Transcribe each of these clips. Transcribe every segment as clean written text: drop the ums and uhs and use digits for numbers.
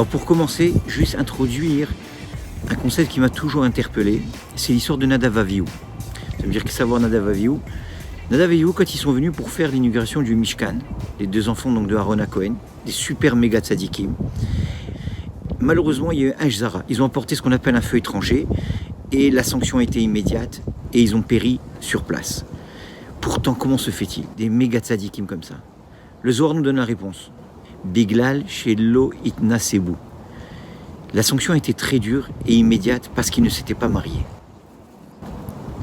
Alors pour commencer, juste introduire un concept qui m'a toujours interpellé, c'est l'histoire de Nadav Avihu. Ça veut dire que savoir Nadav Avihu. Nadav Avihu, quand ils sont venus pour faire l'inauguration du Mishkan, les deux enfants donc de Aaron à Cohen, des super méga tzadikim, malheureusement il y a eu un Shzara. Ils ont apporté ce qu'on appelle un feu étranger et la sanction a été immédiate et ils ont péri sur place. Pourtant, comment se fait-il? Des méga tzadikim comme ça. Le Zohar nous donne la réponse. Biglal shelo itnasebu. La sanction a été très dure et immédiate parce qu'ils ne s'étaient pas mariés.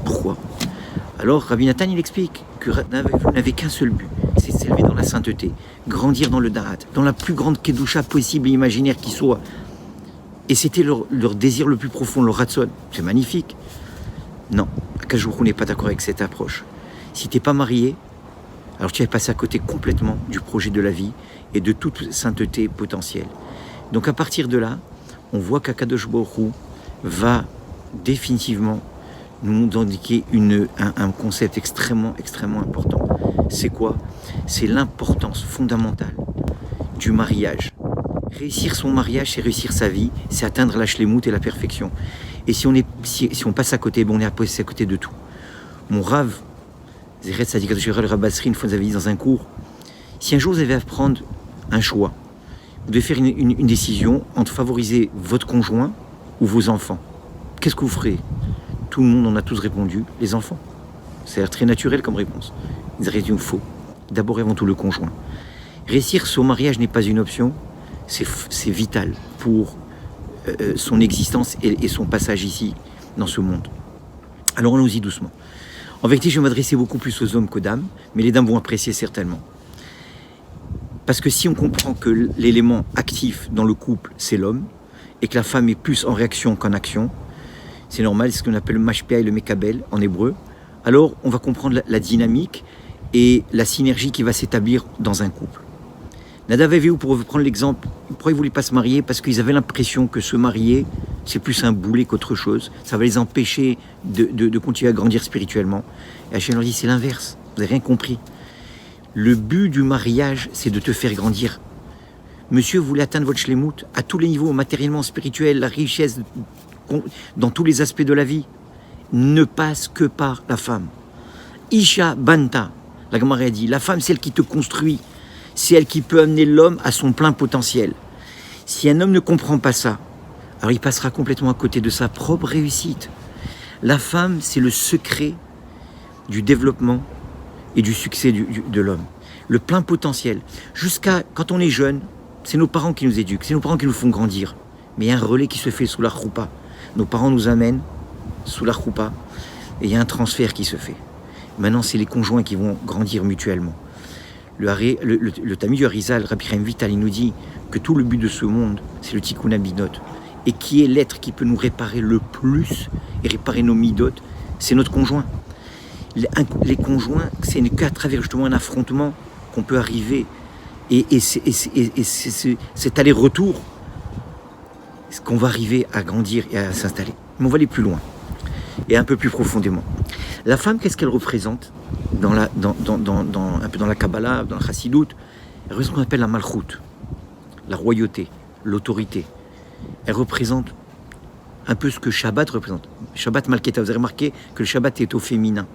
Pourquoi? Alors Rabbi Nathan il explique que vous n'avez qu'un seul but, c'est de s'élever dans la sainteté, grandir dans le Darat, dans la plus grande kedusha possible et imaginaire qui soit. Et c'était leur désir le plus profond, leur ratson. C'est magnifique. Non, Akadosh Baruch Hu n'est pas d'accord avec cette approche. Si tu n'es pas marié, alors tu es passé à côté complètement du projet de la vie et de toute sainteté potentielle. Donc à partir de là, on voit qu'Akadosh Baruch Hu va définitivement nous indiquer un concept extrêmement important. C'est quoi? C'est l'importance fondamentale du mariage. Réussir son mariage, c'est réussir sa vie, c'est atteindre la shlemout et la perfection. Et si on passe à côté, on est passé à côté de tout. Mon Rav, Zechet Tzadik HaShira, le Rav Basri, une fois vous avez dit dans un cours, si un jour vous avez à prendre un choix, vous devez faire une décision entre favoriser votre conjoint ou vos enfants, qu'est-ce que vous ferez? Tout le monde en a tous répondu, les enfants. C'est très naturel comme réponse. Ils répondent faux. D'abord et avant tout le conjoint. Réussir son mariage n'est pas une option, c'est vital pour son existence et son passage ici, dans ce monde. Alors allons-y doucement. En vérité, je vais m'adresser beaucoup plus aux hommes qu'aux dames, mais les dames vont apprécier certainement. Parce que si on comprend que l'élément actif dans le couple, c'est l'homme, et que la femme est plus en réaction qu'en action, c'est normal, c'est ce qu'on appelle le mashpia et le mekabel en hébreu, alors on va comprendre la dynamique et la synergie qui va s'établir dans un couple. Nadav Avihu, pour prendre l'exemple, pourquoi ils ne voulaient pas se marier? Parce qu'ils avaient l'impression que se marier, c'est plus un boulet qu'autre chose. Ça va les empêcher de continuer à grandir spirituellement. Et Hachem leur dit, c'est l'inverse. Vous n'avez rien compris. Le but du mariage, c'est de te faire grandir. Monsieur, vous voulez atteindre votre shlemout à tous les niveaux, matériellement, spirituel, la richesse, dans tous les aspects de la vie, ne passe que par la femme. Isha Banta, la Gemara a dit, la femme, c'est elle qui te construit. C'est elle qui peut amener l'homme à son plein potentiel. Si un homme ne comprend pas ça, alors il passera complètement à côté de sa propre réussite. La femme, c'est le secret du développement et du succès de l'homme. Le plein potentiel. Jusqu'à quand on est jeune, c'est nos parents qui nous éduquent, c'est nos parents qui nous font grandir. Mais il y a un relais qui se fait sous la choupa. Nos parents nous amènent sous la choupa et il y a un transfert qui se fait. Maintenant, c'est les conjoints qui vont grandir mutuellement. Le Talmud du Harizal, Rabbi Chaim Vital, il nous dit que tout le but de ce monde, c'est le Tikkun HaMidot. Et qui est l'être qui peut nous réparer le plus et réparer nos midot, c'est notre conjoint. Les conjoints, c'est qu'à travers justement un affrontement qu'on peut arriver. Et cet aller-retour, qu'on va arriver à grandir et à s'installer. Mais on va aller plus loin et un peu plus profondément. La femme, qu'est-ce qu'elle représente un peu dans la Kabbalah, dans la Chassidut? Elle représente ce qu'on appelle la Malchut, la royauté, l'autorité. Elle représente un peu ce que Shabbat représente. Shabbat Malketa, vous avez remarqué que le Shabbat est au féminin.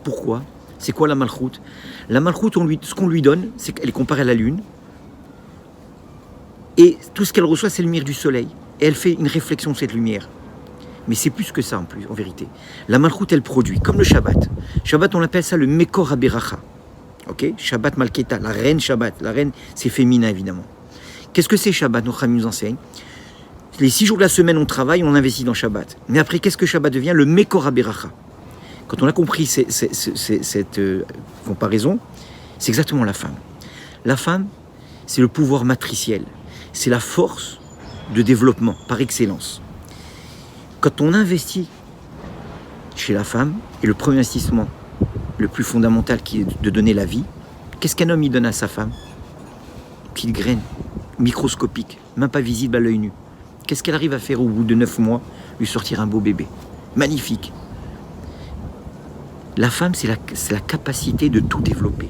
Pourquoi? C'est quoi la Malchut? La Malchut, ce qu'on lui donne, c'est qu'elle est comparée à la lune. Et tout ce qu'elle reçoit, c'est la lumière du soleil. Et elle fait une réflexion de cette lumière. Mais c'est plus que ça, en vérité. La Malchut, elle produit, comme le Shabbat. Shabbat, on appelle ça le Mekor HaBeracha. Ok? Shabbat Malketa, la reine Shabbat. La reine, c'est féminin, évidemment. Qu'est-ce que c'est Shabbat? Notre ami nous enseigne. Les 6 jours de la semaine, on travaille, on investit dans Shabbat. Mais après, qu'est-ce que Shabbat devient? Le Mekor HaBeracha. Quand on a compris cette comparaison, c'est exactement la femme. La femme, c'est le pouvoir matriciel. C'est la force de développement par excellence. Quand on investit chez la femme, et le premier investissement le plus fondamental qui est de donner la vie, qu'est-ce qu'un homme y donne à sa femme? Petite graine, microscopique, même pas visible à l'œil nu. Qu'est-ce qu'elle arrive à faire au bout de 9 mois? Lui sortir un beau bébé. Magnifique. La femme, c'est la capacité de tout développer.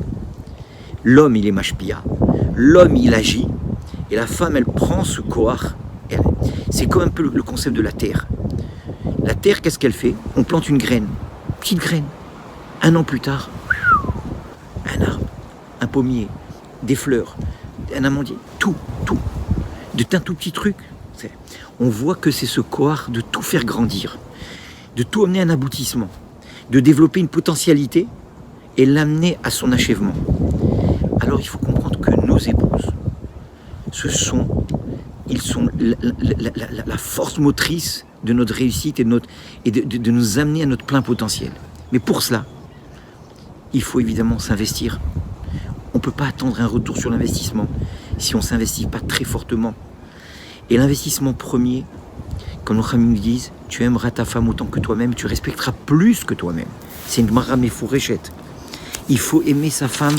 L'homme, il est mashpia. L'homme, il agit. Et la femme, elle prend ce koar. C'est comme un peu le concept de la terre. La terre, qu'est-ce qu'elle fait? On plante une graine, petite graine. 1 an plus tard, un arbre, un pommier, des fleurs, un amandier, tout. Un tout petit truc. On voit que c'est ce koar de tout faire grandir, de tout amener à un aboutissement, de développer une potentialité et l'amener à son achèvement. Alors il faut comprendre que nos épouses, ils sont la force motrice de notre réussite et de nous amener à notre plein potentiel. Mais pour cela, il faut évidemment s'investir. On ne peut pas attendre un retour sur l'investissement si on ne s'investit pas très fortement. Et l'investissement premier, comme nos amis nous disent, tu aimeras ta femme autant que toi-même, tu respecteras plus que toi-même. C'est une mara méfourechette. Il faut aimer sa femme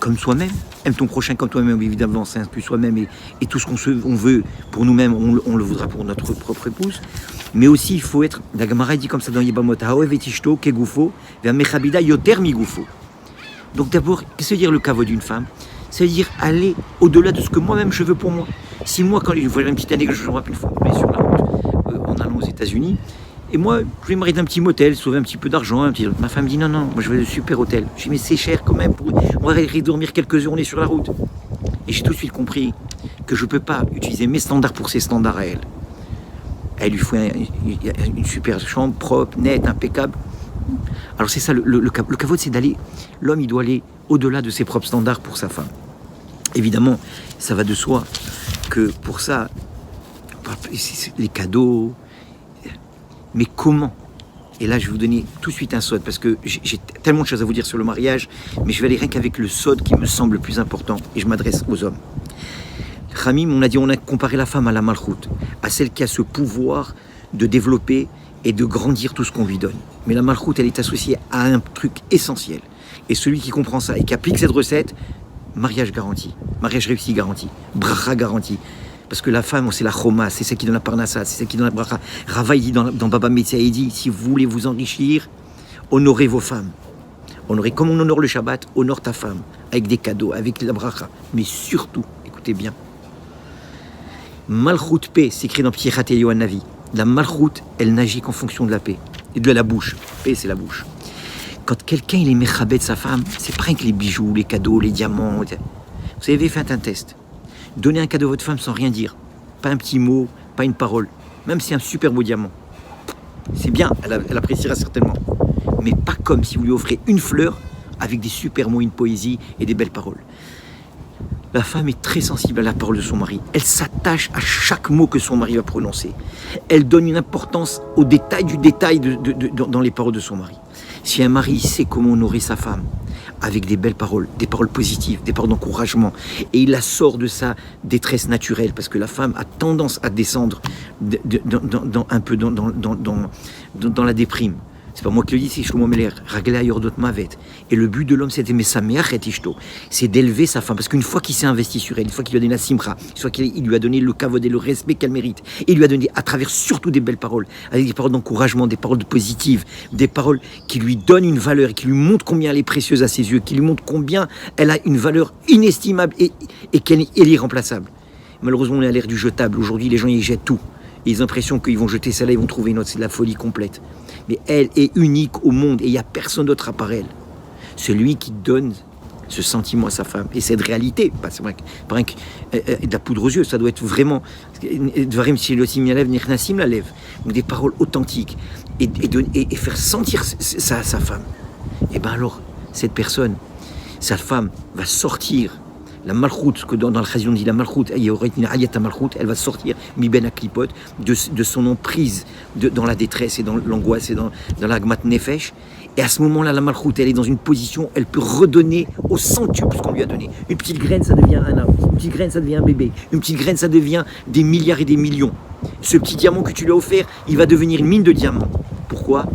comme soi-même. Aime ton prochain comme toi-même, évidemment, c'est inclus soi-même. Et tout ce qu'on veut pour nous-mêmes, on le voudra pour notre propre épouse. Mais aussi, il faut être, la Gemara dit comme ça dans Yebamot, Haoev et Ishto, Kegufo, vers Mechabida, Yoter Migufo. Donc d'abord, qu'est-ce que veut dire le caveau d'une femme? Ça veut dire aller au-delà de ce que moi-même je veux pour moi. Si moi, quand je vois une petite anecdote, je me rappelle une fois, on est sur la route, en allant aux États-Unis, et moi, je vais m'arrêter d'un petit motel, sauver un petit peu d'argent. Ma femme dit non, moi je veux un super hôtel. Je dis mais c'est cher quand même, on va aller dormir quelques heures, on est sur la route. Et j'ai tout de suite compris que je ne peux pas utiliser mes standards pour ses standards à elle. Elle lui faut une super chambre, propre, nette, impeccable. Alors c'est ça, le kavod, c'est d'aller, l'homme il doit aller au-delà de ses propres standards pour sa femme. Évidemment, ça va de soi que pour ça, les cadeaux, mais comment? Et là, je vais vous donner tout de suite un sod, parce que j'ai tellement de choses à vous dire sur le mariage, mais je vais aller rien qu'avec le sod qui me semble le plus important, et je m'adresse aux hommes. Khamim, on a comparé la femme à la malchoute, à celle qui a ce pouvoir de développer et de grandir tout ce qu'on lui donne. Mais la malchoute, elle est associée à un truc essentiel. Et celui qui comprend ça et qui applique cette recette, mariage garanti, mariage réussi garanti, bracha garanti. Parce que la femme, c'est la choma, c'est celle qui donne la parnassa, c'est celle qui donne la bracha. Rava, il dit dans Baba Metzia, il dit, si vous voulez vous enrichir, honorez vos femmes. Honorez, comme on honore le Shabbat, honore ta femme, avec des cadeaux, avec la bracha. Mais surtout, écoutez bien, Malchut paix, c'est écrit dans Ptiechat Eliyahu Navi. La Malchut, elle n'agit qu'en fonction de la paix, et de la bouche. Paix, c'est la bouche. Quand quelqu'un, il est mechabed de sa femme, c'est pas rien que les bijoux, les cadeaux, les diamants. Vous avez fait un test. Donnez un cadeau à votre femme sans rien dire. Pas un petit mot, pas une parole. Même si c'est un super beau diamant. C'est bien, elle appréciera certainement. Mais pas comme si vous lui offrez une fleur avec des super mots, une poésie et des belles paroles. La femme est très sensible à la parole de son mari. Elle s'attache à chaque mot que son mari va prononcer. Elle donne une importance au détail du détail dans les paroles de son mari. Si un mari sait comment honorer sa femme, avec des belles paroles, des paroles positives, des paroles d'encouragement, et il la sort de sa détresse naturelle, parce que la femme a tendance à descendre un peu dans la déprime. C'est pas moi qui le dis, c'est Shlomo Meler, Ragla Yordot Mavet. Et le but de l'homme, c'est d'aimer sa mère, c'est d'élever sa femme. Parce qu'une fois qu'il s'est investi sur elle, une fois qu'il lui a donné la simra, une fois qu'il lui a donné le kavod et le respect qu'elle mérite, et il lui a donné à travers surtout des belles paroles, avec des paroles d'encouragement, des paroles positives, des paroles qui lui donnent une valeur et qui lui montrent combien elle est précieuse à ses yeux, qui lui montrent combien elle a une valeur inestimable et qu'elle est irremplaçable. Malheureusement, on est à l'ère du jetable. Aujourd'hui, les gens y jettent tout. Et ils ont l'impression qu'ils vont jeter celle-là, ils vont trouver une autre. C'est de la folie complète. Mais elle est unique au monde et il n'y a personne d'autre à part elle. Celui qui donne ce sentiment à sa femme et cette réalité, c'est vrai que de la poudre aux yeux, ça doit être vraiment donc des paroles authentiques et faire sentir ça à sa femme. Et bien alors, cette personne, sa femme va sortir la malchoute, que dans le chazon on dit la malchoute, elle va sortir mi ben aklipot de son emprise dans la détresse et dans l'angoisse et dans la gmat nefesh. Et à ce moment-là, la malchoute, elle est dans une position, elle peut redonner au centuple ce qu'on lui a donné. Une petite graine, ça devient un arbre. Une petite graine, ça devient un bébé. Une petite graine, ça devient des milliards et des millions. Ce petit diamant que tu lui as offert, il va devenir une mine de diamants. Pourquoi ?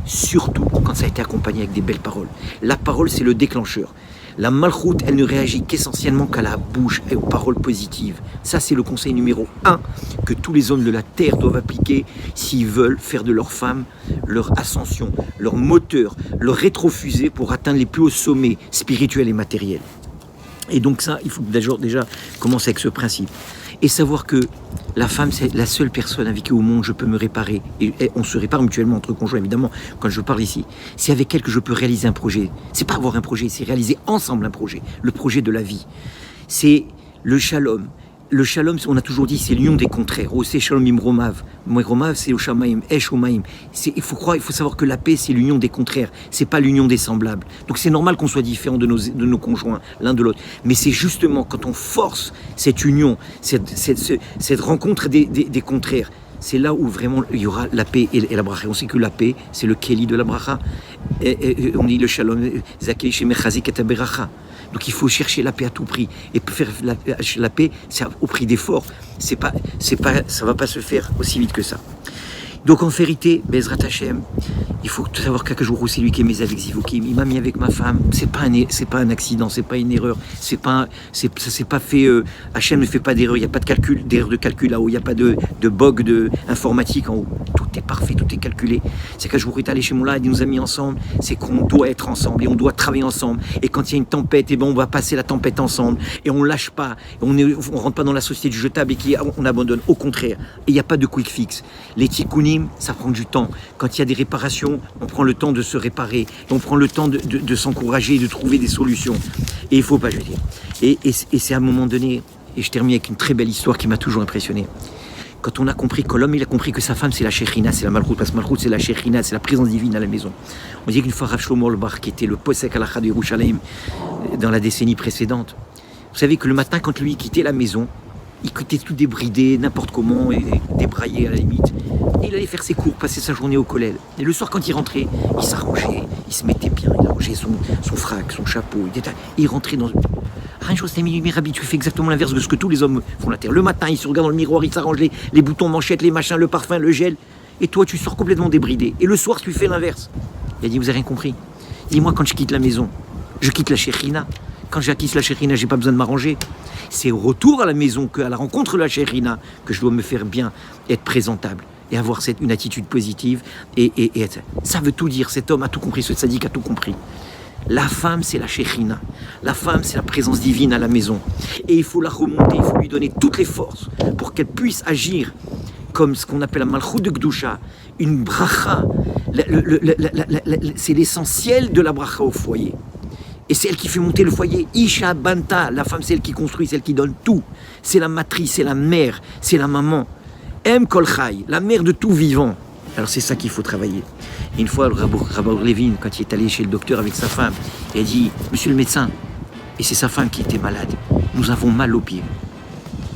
Surtout quand ça a été accompagné avec des belles paroles. La parole, c'est le déclencheur. La malchoute, elle ne réagit qu'essentiellement qu'à la bouche et aux paroles positives. Ça, c'est le conseil numéro 1 que tous les hommes de la terre doivent appliquer s'ils veulent faire de leur femme leur ascension, leur moteur, leur rétrofusée pour atteindre les plus hauts sommets spirituels et matériels. Et donc ça, il faut déjà commencer avec ce principe. Et savoir que la femme, c'est la seule personne avec qui au monde je peux me réparer. Et on se répare mutuellement entre conjoints, évidemment, quand je parle ici. C'est avec elle que je peux réaliser un projet. C'est pas avoir un projet, c'est réaliser ensemble un projet. Le projet de la vie. C'est le shalom. Le shalom, on a toujours dit, c'est l'union des contraires. Oh, c'est shalom imromav. Romav, c'est oshamaim, esh omaim. Il faut savoir que la paix, c'est l'union des contraires. C'est pas l'union des semblables. Donc c'est normal qu'on soit différents de nos conjoints, l'un de l'autre. Mais c'est justement quand on force cette union, cette rencontre des contraires, c'est là où vraiment il y aura la paix et la bracha. On sait que la paix, c'est le keli de la bracha. Et on dit le shalom, zakei shemechazik et beracha. Donc il faut chercher la paix à tout prix. Et faire la paix, c'est au prix d'efforts. Ça va pas se faire aussi vite que ça. Donc en vérité, Bezrat Hashem, il faut savoir qu'Akadosh c'est lui qui est mis avec Zivukim. Il m'a mis avec ma femme. C'est pas un accident, c'est pas une erreur. Ça s'est pas fait. Hashem ne fait pas d'erreur. Il n'y a pas d'erreur de calcul là-haut. Il n'y a pas de bug informatique en haut. Tout est parfait, tout est calculé. C'est qu'Akadosh est allé chez Moula, il nous a mis ensemble. C'est qu'on doit être ensemble et on doit travailler ensemble. Et quand il y a une tempête, on va passer la tempête ensemble. Et on lâche pas. On rentre pas dans la société du jetable et on abandonne. Au contraire. Et il n'y a pas de quick fix. Les tikkunim, ça prend du temps. Quand il y a des réparations, on prend le temps de se réparer. On prend le temps de s'encourager et de trouver des solutions. Et il ne faut pas jeter. Et c'est à un moment donné, et je termine avec une très belle histoire qui m'a toujours impressionné. Quand on a compris que l'homme, il a compris que sa femme, c'est la Shekhinah, c'est la Malchut, parce que Malchut, c'est la Shekhinah, c'est la présence divine à la maison. On dit qu'une fois Rav Shlomo Olbach, qui était le Posek Halacha de Yerushalayim dans la décennie précédente, vous savez que le matin, quand lui quittait la maison, il quittait tout débridé, n'importe comment, et débraillé à la limite. Et il allait faire ses cours, passer sa journée au collège. Et le soir, quand il rentrait, il s'arrangeait, il se mettait bien, il arrangeait son frac, son chapeau. Il rentrait dans... Rien chose, mais Rabbi, tu fais exactement l'inverse de ce que tous les hommes font la terre. Le matin, il se regarde dans le miroir, il s'arrange les boutons, manchettes, les machins, le parfum, le gel. Et toi, tu sors complètement débridé. Et le soir, tu fais l'inverse. Il a dit, vous avez rien compris. Dis-moi, quand je quitte la maison, je quitte la Shekhinah. Quand j'acquise la Shekhinah, j'ai pas besoin de m'arranger. C'est au retour à la maison, à la rencontre de la Shekhinah, que je dois me faire bien, être présentable et avoir une attitude positive. Et ça veut tout dire. Cet homme a tout compris, ce tzaddik a tout compris. La femme, c'est la Shekhinah. La femme, c'est la présence divine à la maison. Et il faut la remonter, il faut lui donner toutes les forces pour qu'elle puisse agir comme ce qu'on appelle la Malchut de Gdusha, une bracha. C'est l'essentiel de la bracha au foyer. Et c'est elle qui fait monter le foyer. Isha Banta, la femme, c'est elle qui construit, c'est elle qui donne tout. C'est la matrice, c'est la mère, c'est la maman. Em Kol Chai, la mère de tout vivant. Alors c'est ça qu'il faut travailler. Et une fois, le Rabbi Levin, quand il est allé chez le docteur avec sa femme, il a dit, monsieur le médecin, et c'est sa femme qui était malade, nous avons mal aux pieds.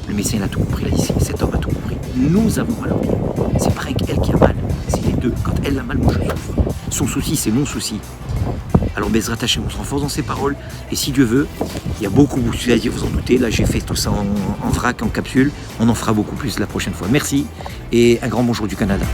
Le médecin, il a tout compris, il a dit, cet homme a tout compris. Nous avons mal aux pieds. C'est pas elle qui a mal, c'est les deux. Quand elle a mal, moi je souffre. Son souci, c'est mon souci. Alors Bezrat Hashem, on se renforce dans ses paroles. Et si Dieu veut, il y a beaucoup, vous en doutez, là j'ai fait tout ça en vrac, en capsule. On en fera beaucoup plus la prochaine fois. Merci et un grand bonjour du Canada.